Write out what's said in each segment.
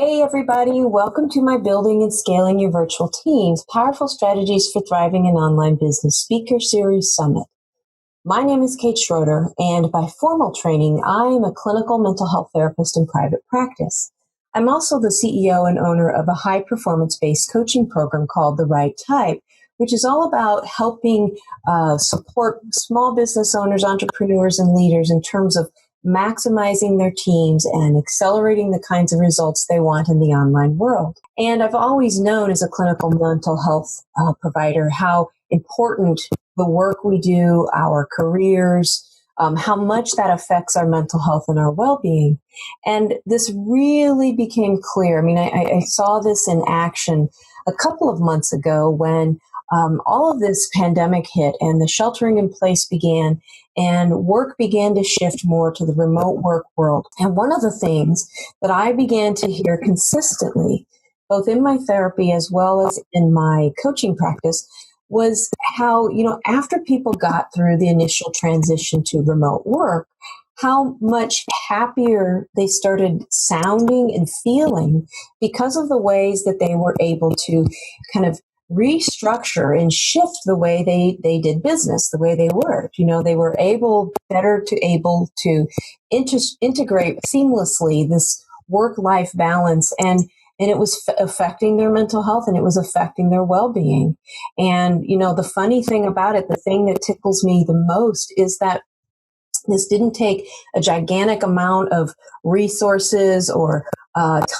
Hey, everybody, welcome to my Building and Scaling Your Virtual Teams Powerful Strategies for Thriving in Online Business Speaker Series Summit. My name is Kate Schroeder, and by formal training, I am a clinical mental health therapist in private practice. I'm also the CEO and owner of a high performance based coaching program called The Right Type, which is all about helping support small business owners, entrepreneurs, and leaders in terms of maximizing their teams and accelerating the kinds of results they want in the online world. And I've always known as a clinical mental health provider how important the work we do, our careers, how much that affects our mental health and our well-being. And this really became clear. I mean, I saw this in action a couple of months ago when all of this pandemic hit and the sheltering in place began and work began to shift more to the remote work world. And one of the things that I began to hear consistently, both in my therapy as well as in my coaching practice, was how, after people got through the initial transition to remote work, how much happier they started sounding and feeling because of the ways that they were able to kind of restructure and shift the way they did business, the way they worked. They were able to integrate seamlessly this work-life balance, and it was affecting their mental health, and it was affecting their well-being. And the funny thing about it, the thing that tickles me the most, is that this didn't take a gigantic amount of resources or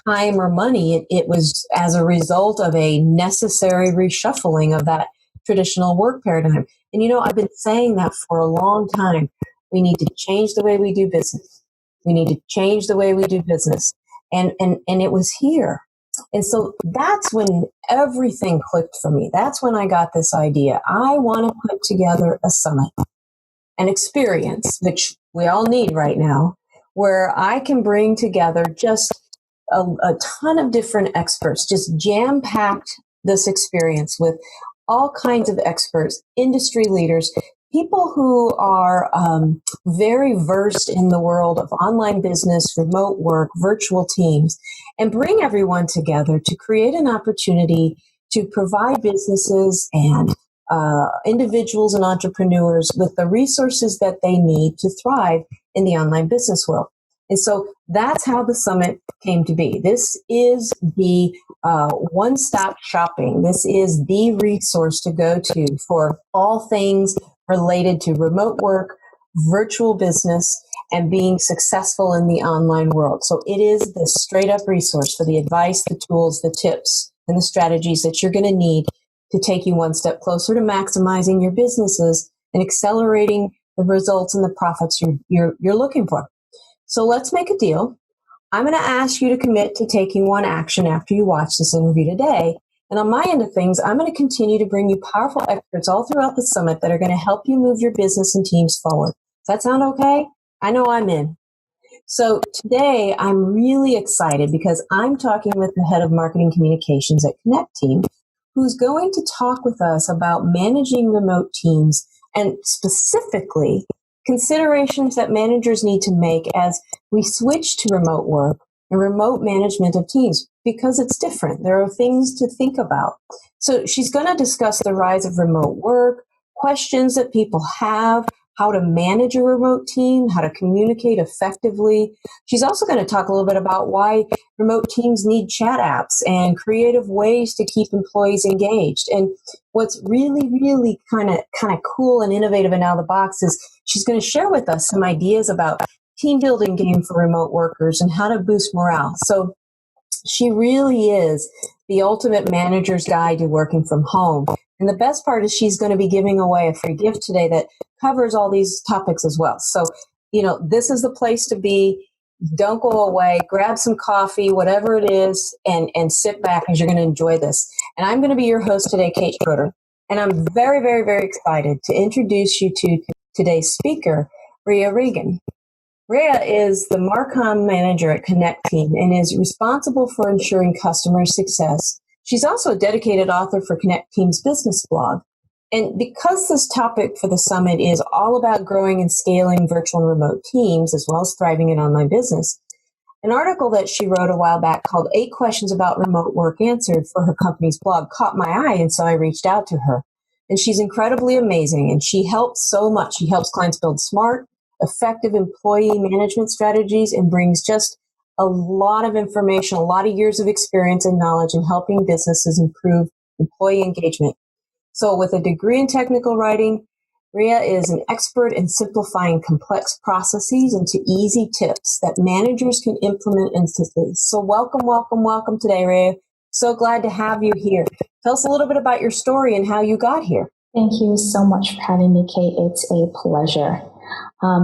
time or money. It was as a result of a necessary reshuffling of that traditional work paradigm. And I've been saying that for a long time. We need to change the way we do business. We need to change the way we do business. And it was here. And so that's when everything clicked for me. That's when I got this idea. I want to put together a summit, an experience, which we all need right now, where I can bring together just a ton of different experts, just jam-packed this experience with all kinds of experts, industry leaders, people who are very versed in the world of online business, remote work, virtual teams, and bring everyone together to create an opportunity to provide businesses and individuals and entrepreneurs with the resources that they need to thrive in the online business world. And so that's how the summit came to be. This is the one-stop shopping. This is the resource to go to for all things related to remote work, virtual business, and being successful in the online world. So it is the straight-up resource for the advice, the tools, the tips, and the strategies that you're going to need to take you one step closer to maximizing your businesses and accelerating the results and the profits you're looking for. So let's make a deal. I'm going to ask you to commit to taking one action after you watch this interview today. And on my end of things, I'm going to continue to bring you powerful experts all throughout the summit that are going to help you move your business and teams forward. Does that sound okay? I know I'm in. So today I'm really excited because I'm talking with the head of marketing communications at Connecteam, who's going to talk with us about managing remote teams and specifically considerations that managers need to make as we switch to remote work and remote management of teams, because it's different. There are things to think about. So she's going to discuss the rise of remote work, questions that people have, how to manage a remote team, how to communicate effectively. She's also going to talk a little bit about why remote teams need chat apps and creative ways to keep employees engaged. And what's really, really kind of cool and innovative and out of the box is she's going to share with us some ideas about team building game for remote workers and how to boost morale. So she really is the ultimate manager's guide to working from home. And the best part is she's going to be giving away a free gift today that covers all these topics as well. So, this is the place to be. Don't go away. Grab some coffee, whatever it is, and sit back because you're going to enjoy this. And I'm going to be your host today, Kate Schroeder. And I'm very, very, very excited to introduce you to today's speaker, Rea Regan. Rea is the Marcom manager at Connecteam and is responsible for ensuring customer success. She's also a dedicated author for Connecteam's business blog. And because this topic for the summit is all about growing and scaling virtual and remote teams, as well as thriving in online business, An article that she wrote a while back called 8 Questions About Remote Work Answered for her company's blog caught my eye, and so I reached out to her. And she's incredibly amazing, and she helps so much. She helps clients build smart, effective employee management strategies and brings just a lot of information, a lot of years of experience and knowledge in helping businesses improve employee engagement. So with a degree in technical writing, Rea is an expert in simplifying complex processes into easy tips that managers can implement instantly. So welcome today, Rea. So glad to have you here. Tell us a little bit about your story and how you got here. Thank you so much for having me, Kate. It's a pleasure.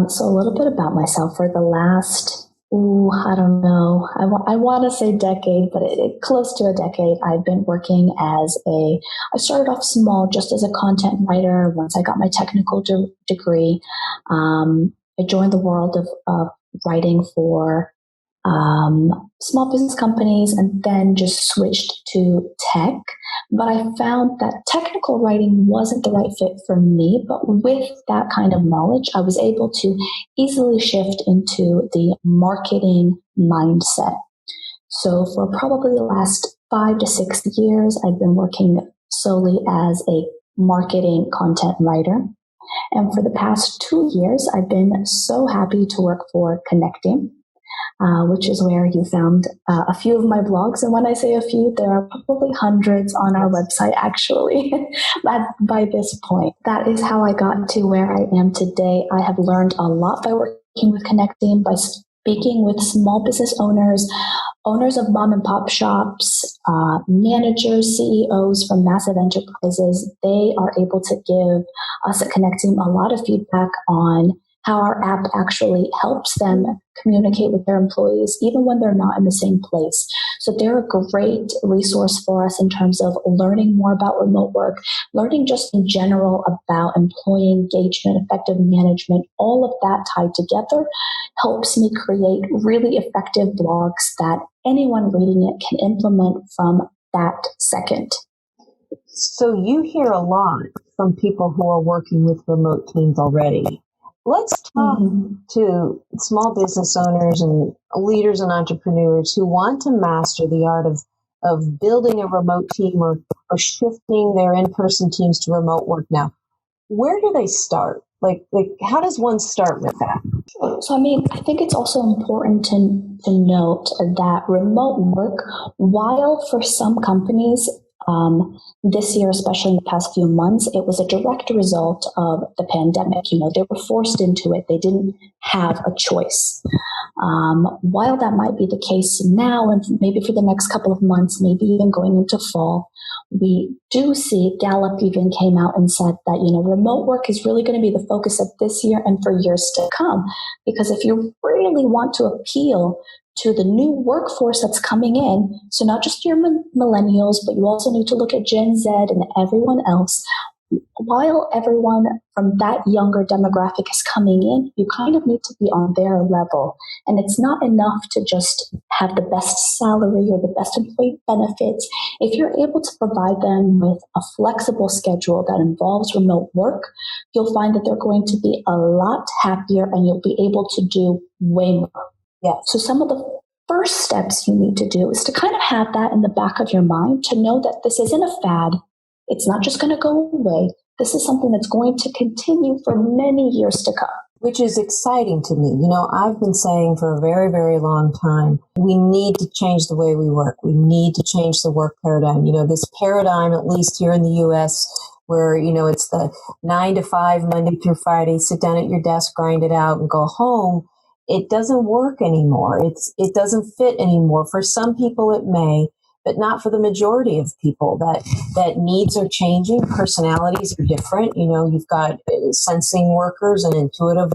So a little bit about myself. For the last, I don't know, I want to say decade, but close to a decade, I've been working I started off small just as a content writer. Once I got my technical degree, I joined the world of writing for small business companies and then just switched to tech. But I found that technical writing wasn't the right fit for me. But with that kind of knowledge, I was able to easily shift into the marketing mindset. So for probably the last 5 to 6 years, I've been working solely as a marketing content writer. And for the past 2 years, I've been so happy to work for Connecteam, which is where you found a few of my blogs. And when I say a few, there are probably hundreds on our website, actually, by this point. That is how I got to where I am today. I have learned a lot by working with Connecteam, by speaking with small business owners of mom and pop shops, managers, CEOs from massive enterprises. They are able to give us at Connecteam a lot of feedback on how our app actually helps them communicate with their employees, even when they're not in the same place. So they're a great resource for us in terms of learning more about remote work, learning just in general about employee engagement, effective management. All of that tied together helps me create really effective blogs that anyone reading it can implement from that second. So you hear a lot from people who are working with remote teams already. Let's talk to small business owners and leaders and entrepreneurs who want to master the art of building a remote team or shifting their in-person teams to remote work now. Where do they start? Like how does one start with that? So, I think it's also important to note that remote work, while for some companies, this year, especially in the past few months, it was a direct result of the pandemic. They were forced into it. They didn't have a choice. While that might be the case now, and maybe for the next couple of months, maybe even going into fall, we do see Gallup even came out and said that, remote work is really going to be the focus of this year and for years to come. Because if you really want to appeal to the new workforce that's coming in, so not just your millennials, but you also need to look at Gen Z and everyone else. While everyone from that younger demographic is coming in, you kind of need to be on their level. And it's not enough to just have the best salary or the best employee benefits. If you're able to provide them with a flexible schedule that involves remote work, you'll find that they're going to be a lot happier and you'll be able to do way more. Yeah. So some of the first steps you need to do is to kind of have that in the back of your mind, to know that this isn't a fad. It's not just going to go away. This is something that's going to continue for many years to come. Which is exciting to me. I've been saying for a very, very long time, we need to change the way we work. We need to change the work paradigm. This paradigm, at least here in the U.S., where, it's the 9 to 5, Monday through Friday, sit down at your desk, grind it out, and go home. It doesn't work anymore. It doesn't fit anymore. For some people it may, but not for the majority of people. That needs are changing. Personalities are different. You've got sensing workers and intuitive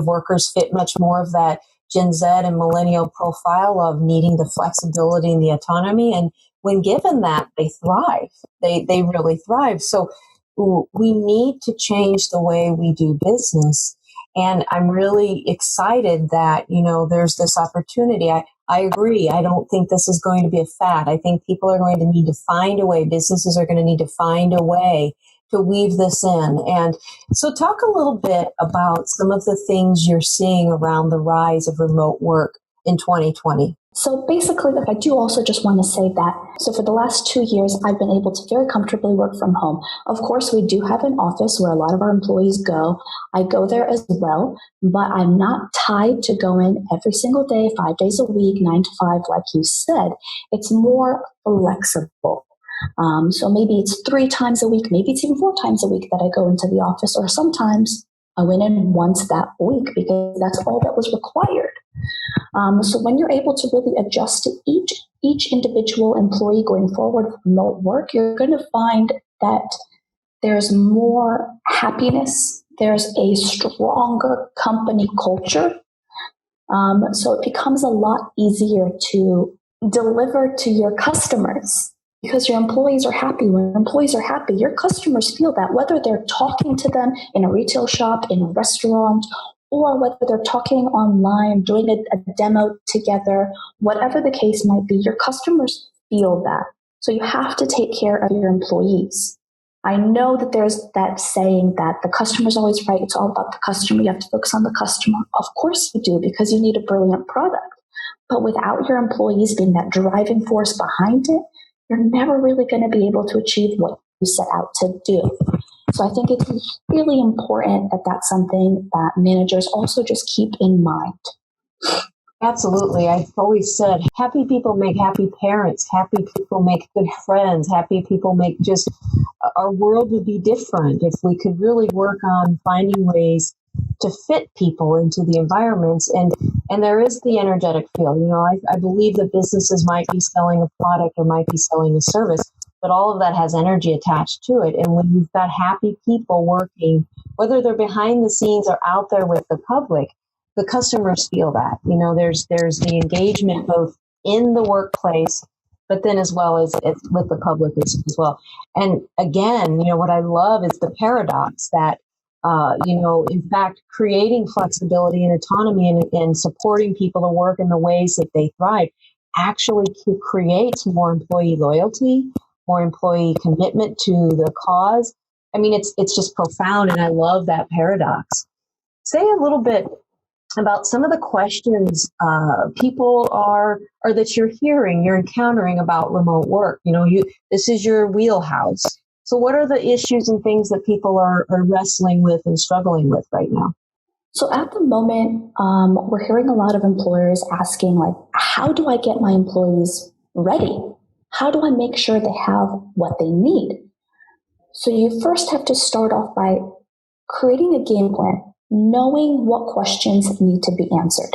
workers fit much more of that Gen Z and millennial profile of needing the flexibility and the autonomy. And when given that, they thrive. They really thrive. So we need to change the way we do business. And I'm really excited that, there's this opportunity. I agree. I don't think this is going to be a fad. I think people are going to need to find a way. Businesses are going to need to find a way to weave this in. And so talk a little bit about some of the things you're seeing around the rise of remote work. in 2020? So basically, I do also just want to say that, so for the last 2 years, I've been able to very comfortably work from home. Of course, we do have an office where a lot of our employees go. I go there as well, but I'm not tied to go in every single day, 5 days a week, 9 to 5, like you said. It's more flexible. So maybe it's 3 times a week, maybe it's even 4 times a week that I go into the office, or sometimes I went in once that week because that's all that was required. So when you're able to really adjust to each individual employee going forward with remote work, you're going to find that there's more happiness, there's a stronger company culture. So it becomes a lot easier to deliver to your customers because your employees are happy. When employees are happy, your customers feel that, whether they're talking to them in a retail shop, in a restaurant, or whether they're talking online, doing a demo together, whatever the case might be, your customers feel that. So you have to take care of your employees. I know that there's that saying that the customer's always right. It's all about the customer. You have to focus on the customer. Of course you do, because you need a brilliant product. But without your employees being that driving force behind it, you're never really going to be able to achieve what you set out to do. So I think it's really important that that's something that managers also just keep in mind. Absolutely. I've always said happy people make happy parents, happy people make good friends, happy people make just, our world would be different if we could really work on finding ways to fit people into the environments. And there is the energetic feel. I believe that businesses might be selling a product or might be selling a service, but all of that has energy attached to it. And when you've got happy people working, whether they're behind the scenes or out there with the public, the customers feel that. There's the engagement both in the workplace, but then as well as with the public as well. And again, what I love is the paradox that, in fact, creating flexibility and autonomy and supporting people to work in the ways that they thrive actually creates more employee loyalty, more employee commitment to the cause. I mean, it's just profound, and I love that paradox. Say a little bit about some of the questions people are, or that you're encountering about remote work. This is your wheelhouse. So what are the issues and things that people are wrestling with and struggling with right now? So at the moment, we're hearing a lot of employers asking, like, how do I get my employees ready? How do I make sure they have what they need? So you first have to start off by creating a game plan, knowing what questions need to be answered.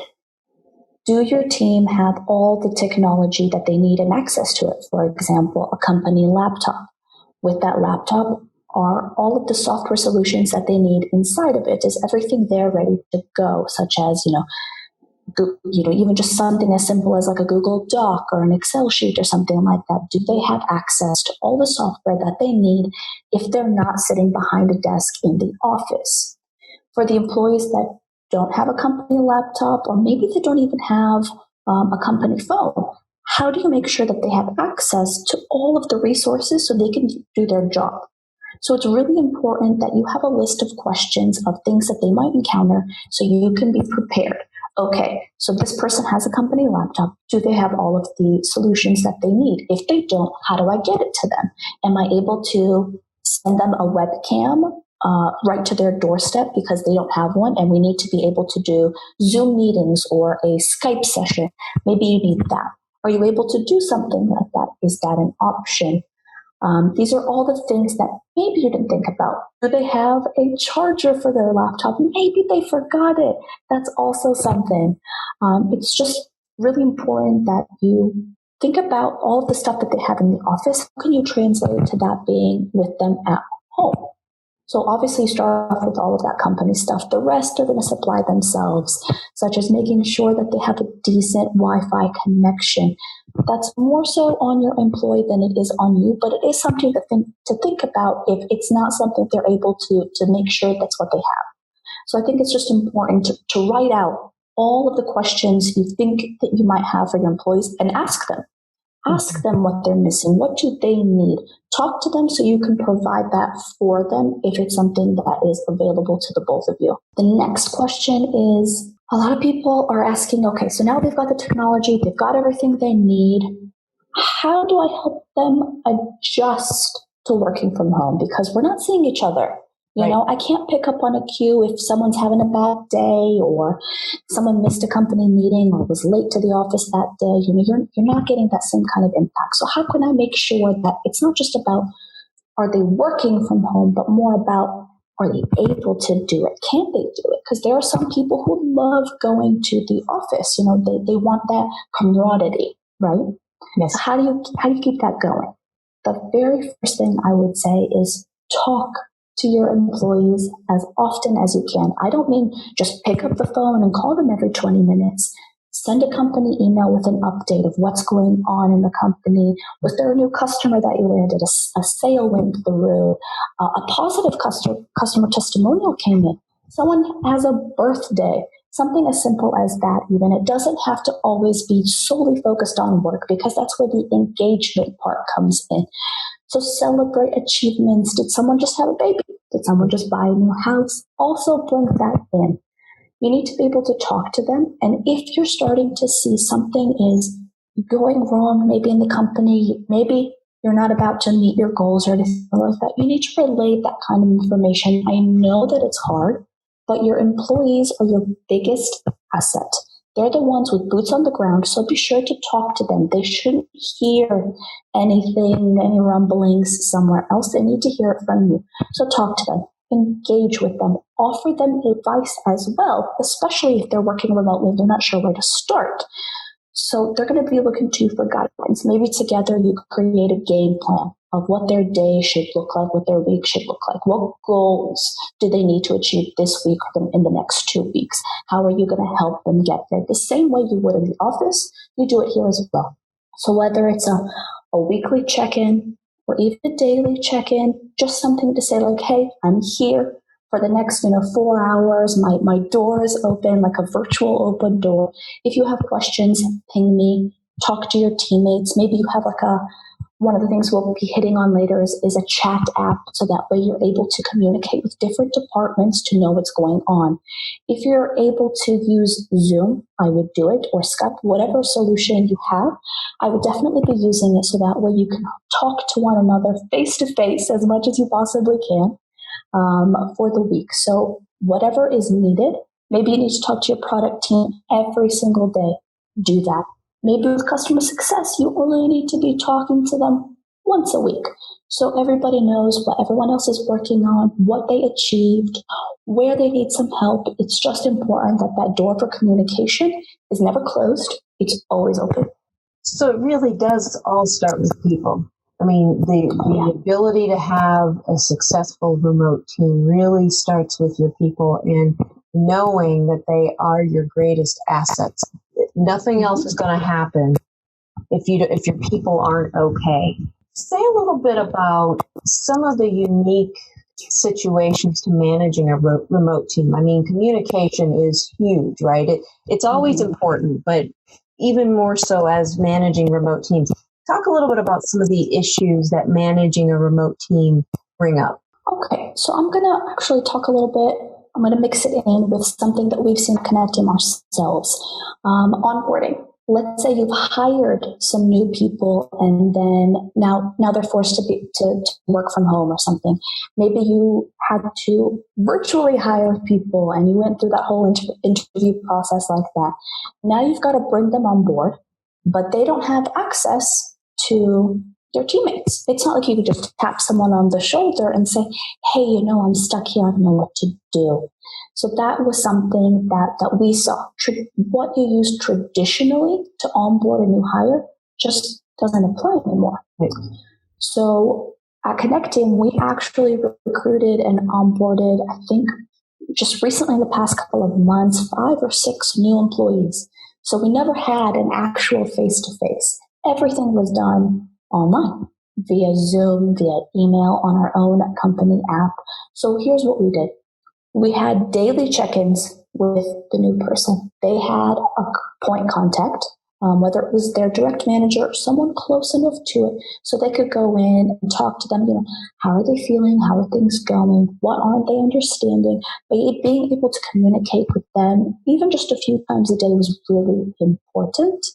Do your team have all the technology that they need and access to it? For example, a company laptop. With that laptop, are all of the software solutions that they need inside of it? Is everything there ready to go? Such as, even just something as simple as like a Google Doc or an Excel sheet or something like that. Do they have access to all the software that they need if they're not sitting behind a desk in the office? For the employees that don't have a company laptop, or maybe they don't even have a company phone, how do you make sure that they have access to all of the resources so they can do their job? So it's really important that you have a list of questions of things that they might encounter so you can be prepared. Okay, so this person has a company laptop. Do they have all of the solutions that they need? If they don't, how do I get it to them? Am I able to send them a webcam right to their doorstep because they don't have one and we need to be able to do Zoom meetings or a Skype session? Maybe you need that. Are you able to do something like that? Is that an option? These are all the things that maybe you didn't think about. Do they have a charger for their laptop? Maybe they forgot it. That's also something. It's just really important that you think about all of the stuff that they have in the office. How can you translate to that being with them at home? So obviously you start off with all of that company stuff. The rest are going to supply themselves, such as making sure that they have a decent Wi-Fi connection. That's more so on your employee than it is on you, but it is something to think about if it's not something they're able to make sure that's what they have. So I think it's just important to write out all of the questions you think that you might have for your employees and ask them. Ask them what they're missing. What do they need? Talk to them so you can provide that for them if it's something that is available to the both of you. The next question is, a lot of people are asking, okay, so now they've got the technology, they've got everything they need. How do I help them adjust to working from home? Because we're not seeing each other. You know, I can't pick up on a cue if someone's having a bad day or someone missed a company meeting or was late to the office that day. You know, you're not getting that same kind of impact. So how can I make sure that it's not just about are they working from home, but more about are they able to do it? Can they do it? Because there are some people who love going to the office. You know, they want that camaraderie, right? Yes. So how do you keep that going? The very first thing I would say is talk to your employees as often as you can. I don't mean just pick up the phone and call them every 20 minutes. Send a company email with an update of what's going on in the company. Was there a new customer that you landed? A sale went through? A positive customer testimonial came in. Someone has a birthday. Something as simple as that even. It doesn't have to always be solely focused on work because that's where the engagement part comes in. So celebrate achievements. Did someone just have a baby? Did someone just buy a new house? Also bring that in. You need to be able to talk to them. And if you're starting to see something is going wrong, maybe in the company, maybe you're not about to meet your goals or anything like that, you need to relay that kind of information. I know that it's hard, but your employees are your biggest asset. They're the ones with boots on the ground, so be sure to talk to them. They shouldn't hear anything, any rumblings somewhere else. They need to hear it from you. So talk to them, engage with them, offer them advice as well, especially if they're working remotely and they're not sure where to start. So they're going to be looking to you for guidance. Maybe together you create a game plan of what their day should look like, what their week should look like. What goals do they need to achieve this week or in the next 2 weeks? How are you going to help them get there? The same way you would in the office, you do it here as well. So whether it's a weekly check-in or even a daily check-in, just something to say like, hey, I'm here for the next 4 hours. My door is open, like a virtual open door. If you have questions, ping me, talk to your teammates. Maybe you have one of the things we'll be hitting on later is a chat app, so that way you're able to communicate with different departments to know what's going on. If you're able to use Zoom, I would do it, or Skype, whatever solution you have, I would definitely be using it so that way you can talk to one another face to face as much as you possibly can for the week. So whatever is needed, maybe you need to talk to your product team every single day. Do that. Maybe with customer success, you only need to be talking to them once a week. So everybody knows what everyone else is working on, what they achieved, where they need some help. It's just important that that door for communication is never closed. It's always open. So it really does all start with people. I mean, the ability to have a successful remote team really starts with your people and knowing that they are your greatest assets. Nothing else is going to happen if your people aren't okay. Say a little bit about some of the unique situations to managing a remote team. I mean, communication is huge, right? It's always important, but even more so as managing remote teams. Talk a little bit about some of the issues that managing a remote team bring up. Okay, so I'm going to actually talk a little bit. I'm going to mix it in with something that we've seen at Connecteam ourselves. Onboarding. Let's say you've hired some new people and then now they're forced to work from home or something. Maybe you had to virtually hire people and you went through that whole interview process like that. Now you've got to bring them on board, but they don't have access to their teammates. It's not like you could just tap someone on the shoulder and say, hey, I'm stuck here. I don't know what to do. So that was something that we saw. What you use traditionally to onboard a new hire just doesn't apply anymore. Right. So at Connecteam, we actually recruited and onboarded, I think, just recently in the past couple of months, 5 or 6 new employees. So we never had an actual face-to-face. Everything was done online, via Zoom, via email, on our own company app. So here's what we did. We had daily check-ins with the new person. They had a point contact whether it was their direct manager or someone close enough to it so they could go in and talk to them, how are they feeling? How are things going? What aren't they understanding? But being able to communicate with them, even just a few times a day, was really important.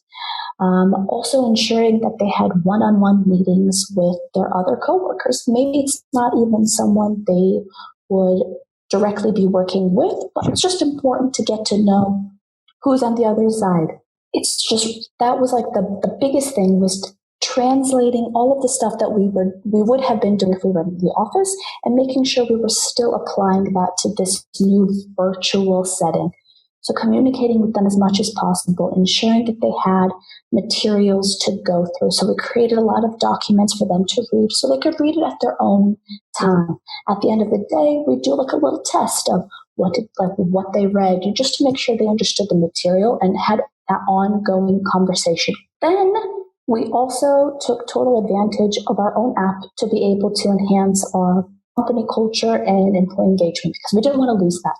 Also ensuring that they had one-on-one meetings with their other coworkers. Maybe it's not even someone they would directly be working with, but it's just important to get to know who's on the other side. It's just, that was like the biggest thing, was translating all of the stuff that we would have been doing if we were in the office, and making sure we were still applying that to this new virtual setting. So communicating with them as much as possible, ensuring that they had materials to go through. So we created a lot of documents for them to read so they could read it at their own time. At the end of the day, we do like a little test of what they read, just to make sure they understood the material and had that ongoing conversation. Then we also took total advantage of our own app to be able to enhance our company culture and employee engagement, because we didn't want to lose that.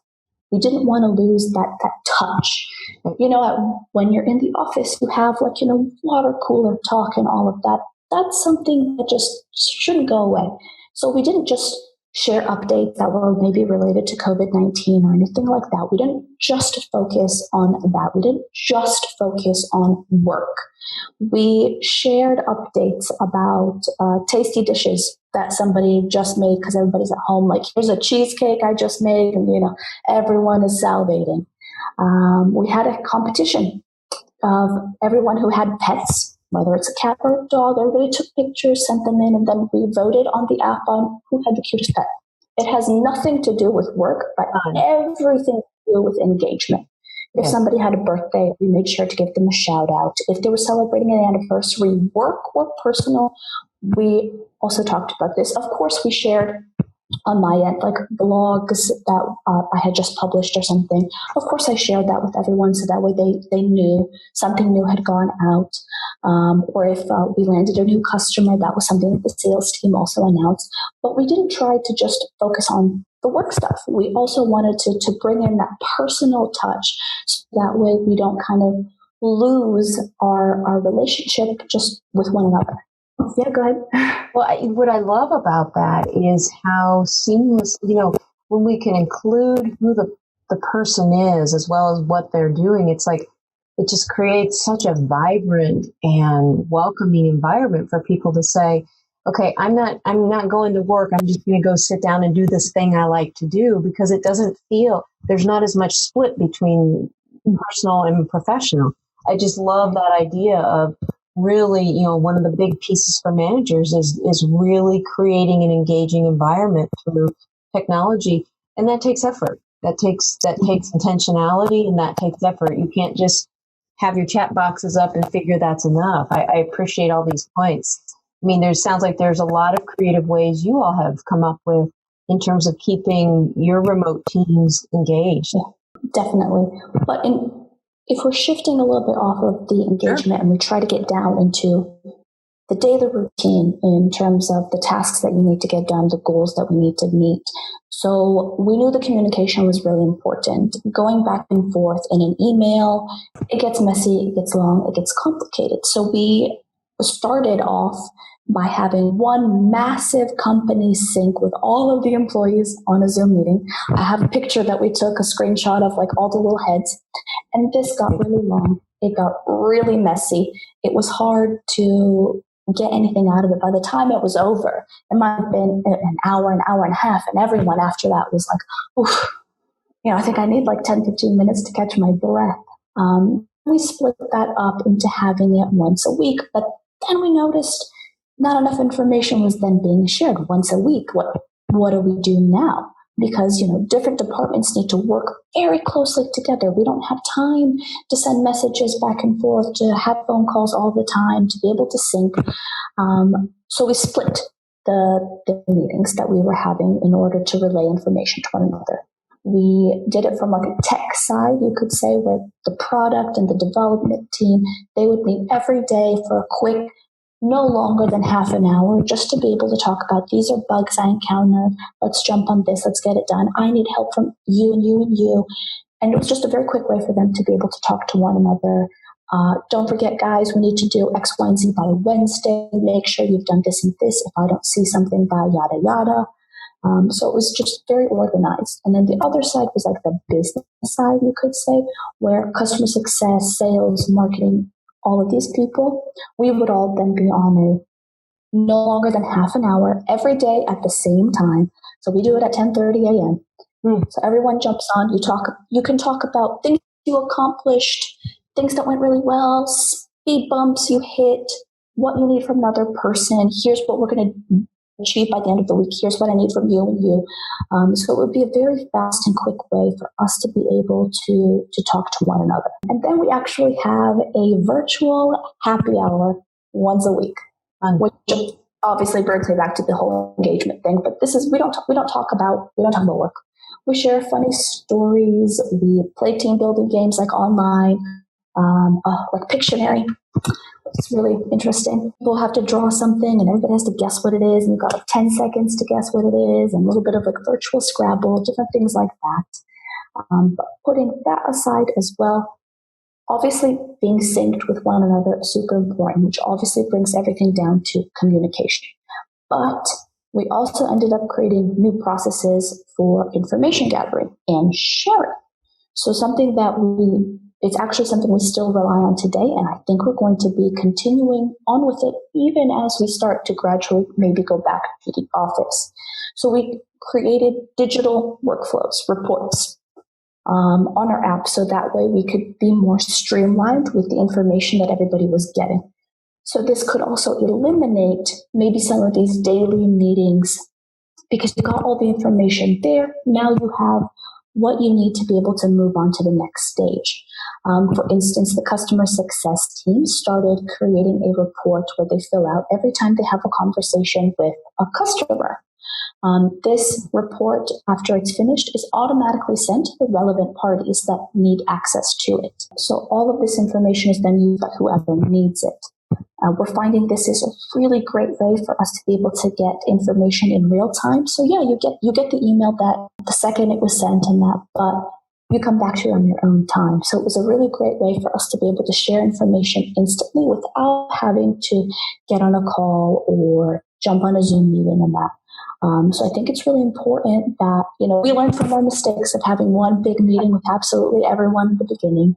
We didn't want to lose that touch. When you're in the office, you have water cooler talk and all of that. That's something that just shouldn't go away. So we didn't just share updates that were maybe related to COVID-19 or anything like that. We didn't just focus on that. We didn't just focus on work. We shared updates about tasty dishes that somebody just made, because everybody's at home. Like, here's a cheesecake I just made, and everyone is salivating. We had a competition of everyone who had pets, whether it's a cat or a dog. Everybody took pictures, sent them in, and then we voted on the app on who had the cutest pet. It has nothing to do with work, but everything to do with engagement. If somebody had a birthday, we made sure to give them a shout out. If they were celebrating an anniversary, work or personal, we also talked about this. Of course, we shared on my end, like blogs that I had just published or something. Of course, I shared that with everyone, so that way they knew something new had gone out. Or if we landed a new customer, that was something that the sales team also announced. But we didn't try to just focus on the work stuff. We also wanted to bring in that personal touch, so that way we don't kind of lose our relationship just with one another. Yeah, go ahead. Well, what I love about that is how seamless, when we can include who the person is as well as what they're doing, it's like, it just creates such a vibrant and welcoming environment for people to say, okay, I'm not going to work. I'm just going to go sit down and do this thing I like to do, because it doesn't feel, there's not as much split between personal and professional. I just love that idea of really, one of the big pieces for managers is really creating an engaging environment through technology. And that takes effort. That takes intentionality, and that takes effort. You can't just have your chat boxes up and figure that's enough. I appreciate all these points. I mean, sounds like there's a lot of creative ways you all have come up with in terms of keeping your remote teams engaged. Definitely. But if we're shifting a little bit off of the engagement, and we try to get down into the daily routine in terms of the tasks that you need to get done, the goals that we need to meet. So we knew the communication was really important. Going back and forth in an email, it gets messy, it gets long, it gets complicated. So we started off by having one massive company sync with all of the employees on a Zoom meeting. I have a picture that we took, a screenshot of like all the little heads, and this got really long. It got really messy. It was hard to get anything out of it. By the time it was over, it might have been an hour and a half, and everyone after that was like, oof, I think I need like 10, 15 minutes to catch my breath. We split that up into having it once a week, but then we noticed not enough information was then being shared once a week. What do we do now? Because, different departments need to work very closely together. We don't have time to send messages back and forth, to have phone calls all the time, to be able to sync. So we split the meetings that we were having in order to relay information to one another. We did it from like a tech side, you could say, where the product and the development team, they would meet every day for a quick, no longer than half an hour, just to be able to talk about, these are bugs I encountered. Let's jump on this. Let's get it done. I need help from you and you and you. And it was just a very quick way for them to be able to talk to one another Don't forget, guys, we need to do X, Y, and Z by Wednesday. Make sure you've done this and this. If I don't see something by yada, yada. So it was just very organized. And then the other side was like the business side, you could say, where customer success, sales, marketing, all of these people, we would all then be on a no longer than half an hour every day at the same time. So we do it at 10:30 a.m. So everyone jumps on. You can talk about things you accomplished, things that went really well, speed bumps you hit, what you need from another person. Here's what we're going to achieve by the end of the week. Here's what I need from you and you. So it would be a very fast and quick way for us to be able to talk to one another. And then we actually have a virtual happy hour once a week, which obviously brings me back to the whole engagement thing. But this is we don't talk about work. We share funny stories. We play team building games like online, like Pictionary. It's really interesting. People have to draw something and everybody has to guess what it is. And you've got like 10 seconds to guess what it is, and a little bit of like virtual Scrabble, different things like that. But putting that aside as well, obviously being synced with one another is super important, which obviously brings everything down to communication. But we also ended up creating new processes for information gathering and sharing. So something that it's actually something we still rely on today, and I think we're going to be continuing on with it even as we start to gradually maybe go back to the office. So we created digital workflows, reports on our app, so that way we could be more streamlined with the information that everybody was getting. So this could also eliminate maybe some of these daily meetings because you got all the information there. Now you have what you need to be able to move on to the next stage. For instance, the customer success team started creating a report where they fill out every time they have a conversation with a customer. This report, after it's finished, is automatically sent to the relevant parties that need access to it. So all of this information is then used by whoever needs it. We're finding this is a really great way for us to be able to get information in real time. So yeah, you get the email that the second it was sent and that, but you come back to it on your own time. So it was a really great way for us to be able to share information instantly without having to get on a call or jump on a Zoom meeting and that. So I think it's really important that, we learn from our mistakes of having one big meeting with absolutely everyone at the beginning.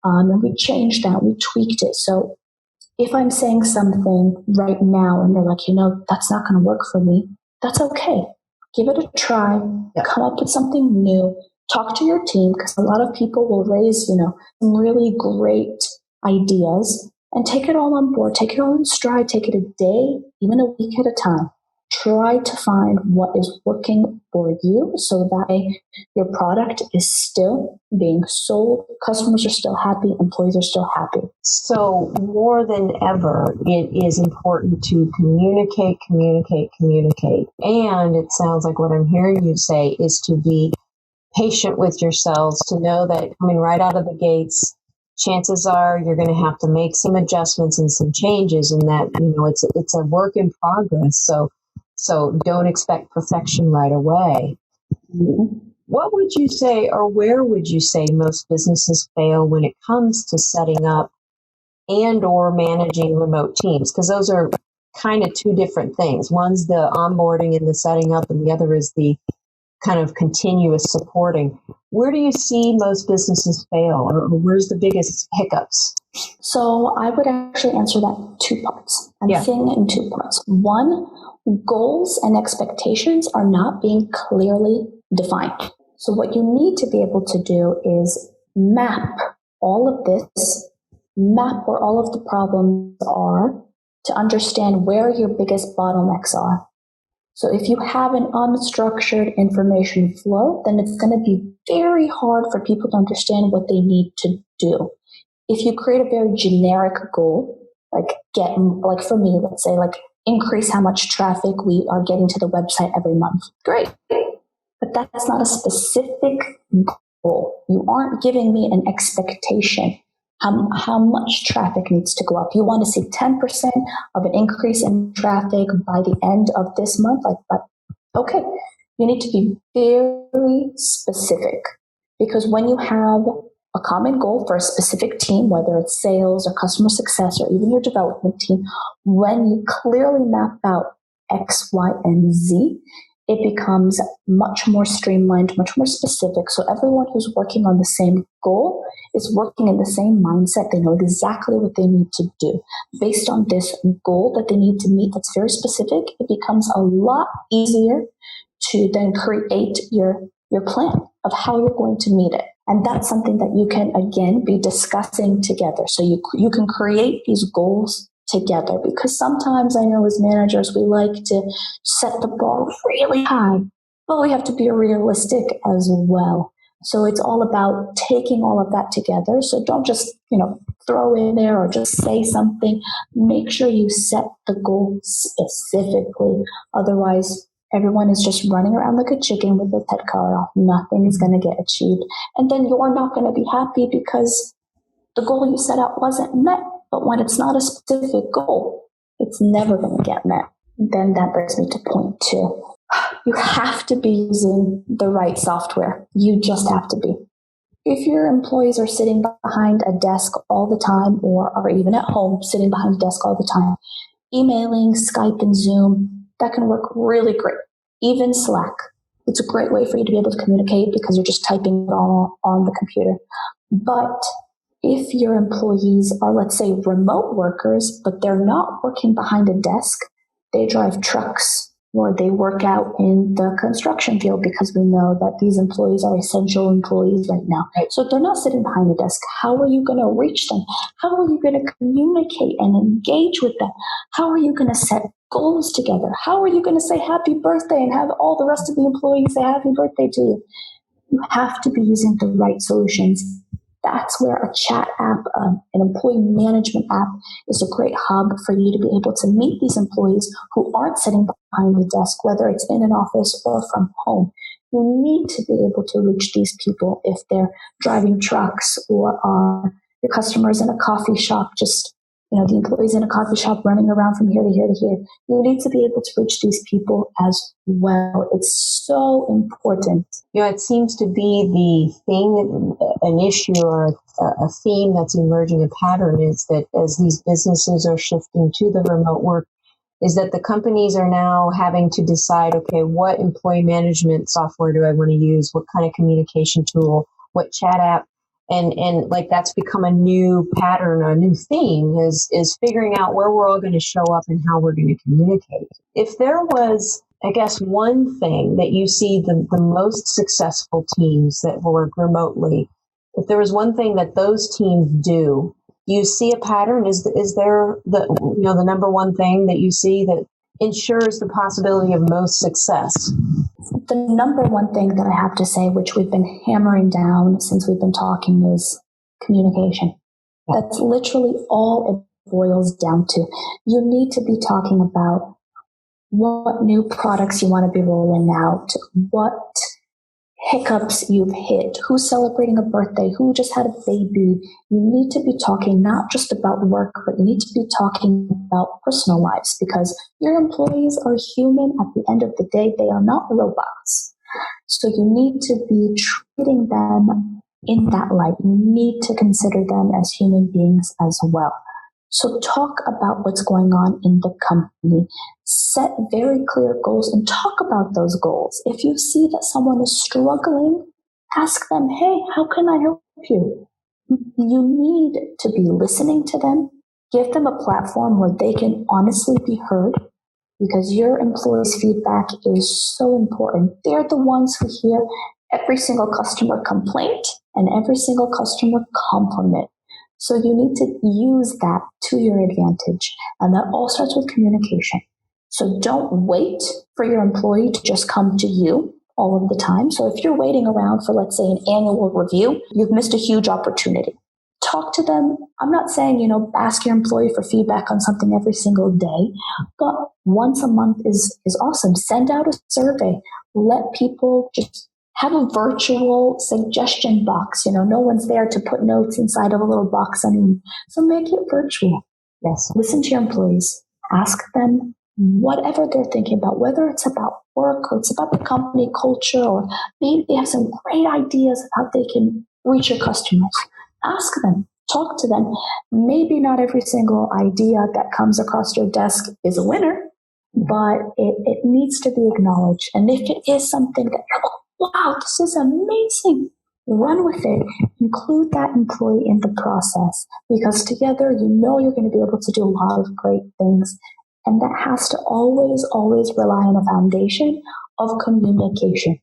And we changed that, we tweaked it. So if I'm saying something right now and you're like, that's not going to work for me, that's okay. Give it a try, come up with something new, talk to your team, because a lot of people will raise, some really great ideas and take it all on board, take it all in stride, take it a day, even a week at a time. Try to find what is working for you so that your product is still being sold, customers are still happy, employees are still happy. So more than ever, it is important to communicate. And it sounds like what I'm hearing you say is to be patient with yourselves, to know that coming right out of the gates, chances are you're going to have to make some adjustments and some changes, and that, it's a work in progress. So don't expect perfection right away. Mm-hmm. What would you say, or where would you say most businesses fail when it comes to setting up and or managing remote teams? Because those are kind of two different things. One's the onboarding and the setting up, and the other is the kind of continuous supporting. Where do you see most businesses fail, or where's the biggest hiccups? So I would actually answer that two parts. I'm seeing it in two parts. One, goals and expectations are not being clearly defined. So what you need to be able to do is map all of this, map where all of the problems are to understand where your biggest bottlenecks are. So if you have an unstructured information flow, then it's going to be very hard for people to understand what they need to do. If you create a very generic goal, like for me, let's say increase how much traffic we are getting to the website every month. Great. But that's not a specific goal. You aren't giving me an expectation how much traffic needs to go up. You want to see 10% of an increase in traffic by the end of this month. Okay, you need to be very specific, because when you have a common goal for a specific team, whether it's sales or customer success or even your development team, when you clearly map out X, Y, and Z, it becomes much more streamlined, much more specific. So everyone who's working on the same goal is working in the same mindset. They know exactly what they need to do. Based on this goal that they need to meet that's very specific, it becomes a lot easier to then create your plan of how you're going to meet it. And that's something that you can, again, be discussing together. So you can create these goals together, because sometimes I know as managers, we like to set the bar really high, but we have to be realistic as well. So it's all about taking all of that together. So don't just, throw in there or just say something. Make sure you set the goal specifically. Otherwise, everyone is just running around like a chicken with their head cut off. Nothing is going to get achieved. And then you're not going to be happy because the goal you set out wasn't met. But when it's not a specific goal, it's never going to get met. Then that brings me to point 2. You have to be using the right software. You just have to be. If your employees are sitting behind a desk all the time, or even at home sitting behind a desk all the time, emailing, Skype, and Zoom, that can work really great. Even Slack. It's a great way for you to be able to communicate because you're just typing it all on the computer. But if your employees are, let's say, remote workers, but they're not working behind a desk, they drive trucks or they work out in the construction field, because we know that these employees are essential employees right now. So if they're not sitting behind the desk, how are you going to reach them? How are you going to communicate and engage with them? How are you going to set goals together? How are you going to say happy birthday and have all the rest of the employees say happy birthday to you? You have to be using the right solutions. That's where a chat app, an employee management app, is a great hub for you to be able to meet these employees who aren't sitting behind the desk, whether it's in an office or from home. You need to be able to reach these people if they're driving trucks or are your customers in a coffee shop, just the employees in a coffee shop running around from here to here to here. You need to be able to reach these people as well. It's so important. It seems to be the thing, an issue or a theme that's emerging, a pattern, is that as these businesses are shifting to the remote work, is that the companies are now having to decide, okay, what employee management software do I want to use? What kind of communication tool? What chat app? And like that's become a new pattern, a new theme is figuring out where we're all going to show up and how we're going to communicate. If there was, I guess, one thing that you see the most successful teams that work remotely, if there was one thing that those teams do, you see a pattern? Is there the number one thing that you see that ensures the possibility of most success? The number one thing that I have to say, which we've been hammering down since we've been talking, is communication. That's literally all it boils down to. You need to be talking about what new products you want to be rolling out, what hiccups you've hit, who's celebrating a birthday, who just had a baby. You need to be talking not just about work, but you need to be talking about personal lives, because your employees are human at the end of the day. They are not robots. So you need to be treating them in that light. You need to consider them as human beings as well. So talk about what's going on in the company. Set very clear goals and talk about those goals. If you see that someone is struggling, ask them, hey, how can I help you? You need to be listening to them. Give them a platform where they can honestly be heard, because your employees' feedback is so important. They're the ones who hear every single customer complaint and every single customer compliment. So you need to use that to your advantage. And that all starts with communication. So don't wait for your employee to just come to you all of the time. So if you're waiting around for, let's say, an annual review, you've missed a huge opportunity. Talk to them. I'm not saying, ask your employee for feedback on something every single day, but once a month is awesome. Send out a survey. Let people just have a virtual suggestion box. No one's there to put notes inside of a little box anymore. So make it virtual. Yes. Listen to your employees. Ask them whatever they're thinking about, whether it's about work or it's about the company culture, or maybe they have some great ideas of how they can reach your customers, ask them, talk to them. Maybe not every single idea that comes across your desk is a winner, but it needs to be acknowledged. And if it is something that, wow, this is amazing, run with it. Include that employee in the process, because together you're going to be able to do a lot of great things. And that has to always, always rely on a foundation of communication.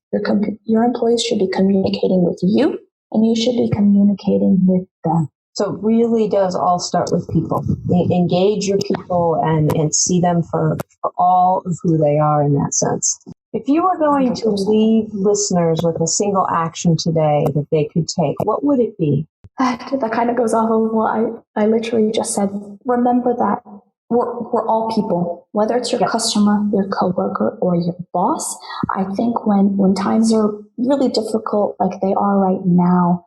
Your employees should be communicating with you, and you should be communicating with them. So it really does all start with people. Engage your people and see them for all of who they are in that sense. If you were going to leave listeners with a single action today that they could take, what would it be? That kind of goes off of what I literally just said. Remember that we're all people, whether it's your customer, your coworker, or your boss. I think when times are really difficult like they are right now,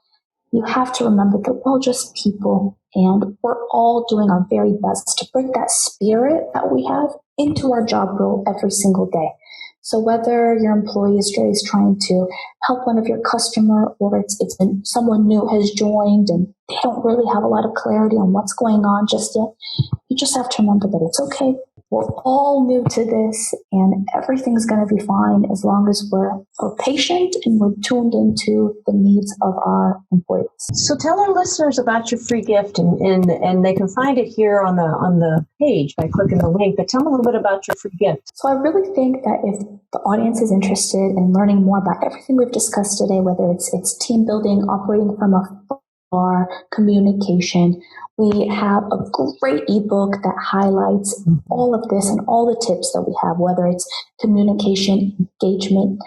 you have to remember that we're all just people, and we're all doing our very best to bring that spirit that we have into our job role every single day. So whether your employee is trying to help one of your customer, or it's someone new has joined and they don't really have a lot of clarity on what's going on just yet, you just have to remember that it's okay. We're all new to this, and everything's going to be fine as long as we're patient and we're tuned into the needs of our employees. So tell our listeners about your free gift, and they can find it here on the page by clicking the link. But tell them a little bit about your free gift. So I really think that if the audience is interested in learning more about everything we've discussed today, whether it's team building, operating from afar, communication, we have a great ebook that highlights all of this and all the tips that we have, whether it's communication, engagement,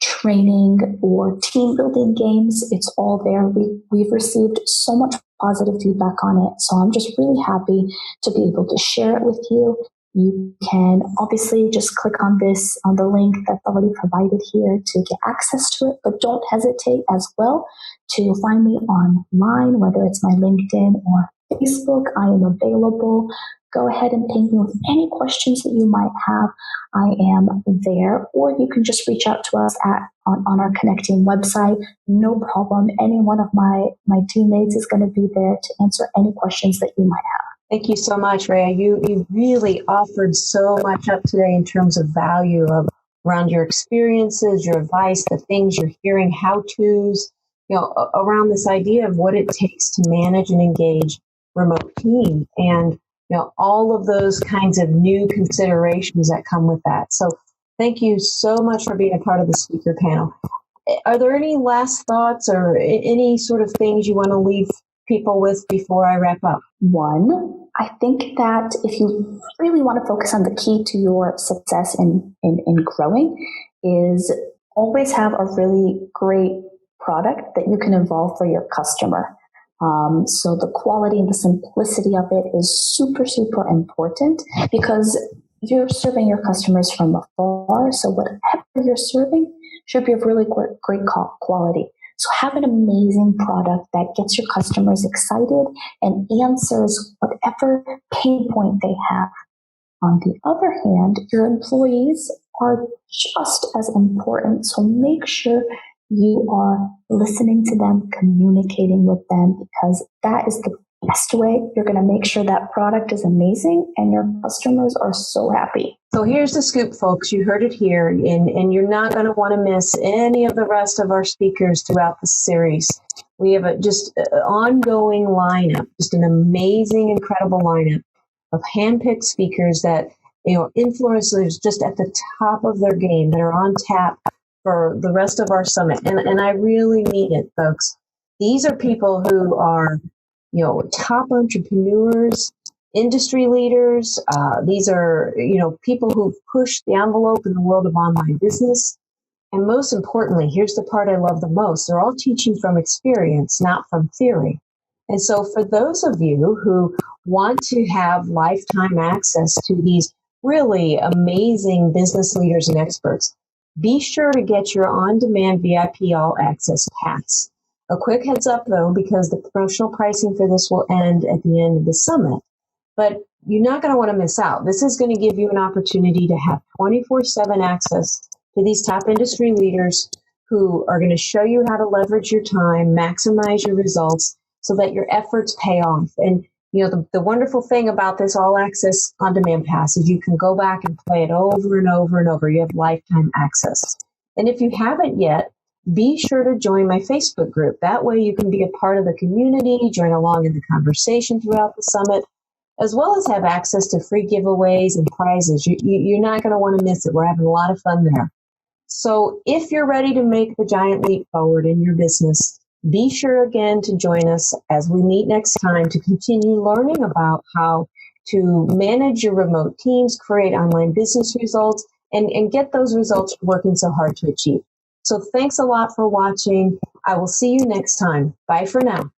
training, or team building games. It's all there. We've received so much positive feedback on it. So I'm just really happy to be able to share it with you. You can obviously just click on the link that's already provided here to get access to it, but don't hesitate as well to find me online, whether it's my LinkedIn or Facebook. I am available. Go ahead and ping me with any questions that you might have. I am there, or you can just reach out to us on our Connecteam website. No problem. Any one of my teammates is going to be there to answer any questions that you might have. Thank you so much, Rea. You really offered so much up today in terms of value around your experiences, your advice, the things you're hearing, how-tos, around this idea of what it takes to manage and engage remote team, and all of those kinds of new considerations that come with that. So thank you so much for being a part of the speaker panel. Are there any last thoughts or any sort of things you want to leave people with before I wrap up? One, I think that if you really want to focus on the key to your success in growing, is always have a really great product that you can evolve for your customer. So the quality and the simplicity of it is super, super important, because you're serving your customers from afar. So whatever you're serving should be of really great quality. So have an amazing product that gets your customers excited and answers whatever pain point they have. On the other hand, your employees are just as important. So make sure you are listening to them, communicating with them, because that is the best way you're going to make sure that product is amazing and your customers are so happy. So here's the scoop, folks. You heard it here, and you're not going to want to miss any of the rest of our speakers throughout the series. We have just an ongoing lineup, just an amazing, incredible lineup of handpicked speakers that, influencers just at the top of their game that are on tap for the rest of our summit. And I really mean it, folks. These are people who are, top entrepreneurs, industry leaders. These are, people who've pushed the envelope in the world of online business. And most importantly, here's the part I love the most. They're all teaching from experience, not from theory. And so for those of you who want to have lifetime access to these really amazing business leaders and experts, be sure to get your on-demand VIP All Access Pass. A quick heads up, though, because the promotional pricing for this will end at the end of the summit. But you're not going to want to miss out. This is going to give you an opportunity to have 24/7 access to these top industry leaders who are going to show you how to leverage your time, maximize your results so that your efforts pay off. And the wonderful thing about this all access on demand pass is you can go back and play it over and over and over. You have lifetime access. And if you haven't yet, be sure to join my Facebook group. That way you can be a part of the community, join along in the conversation throughout the summit, as well as have access to free giveaways and prizes. You're not going to want to miss it. We're having a lot of fun there. So if you're ready to make the giant leap forward in your business, be sure again to join us as we meet next time to continue learning about how to manage your remote teams, create online business results, and get those results you're working so hard to achieve. So thanks a lot for watching. I will see you next time. Bye for now.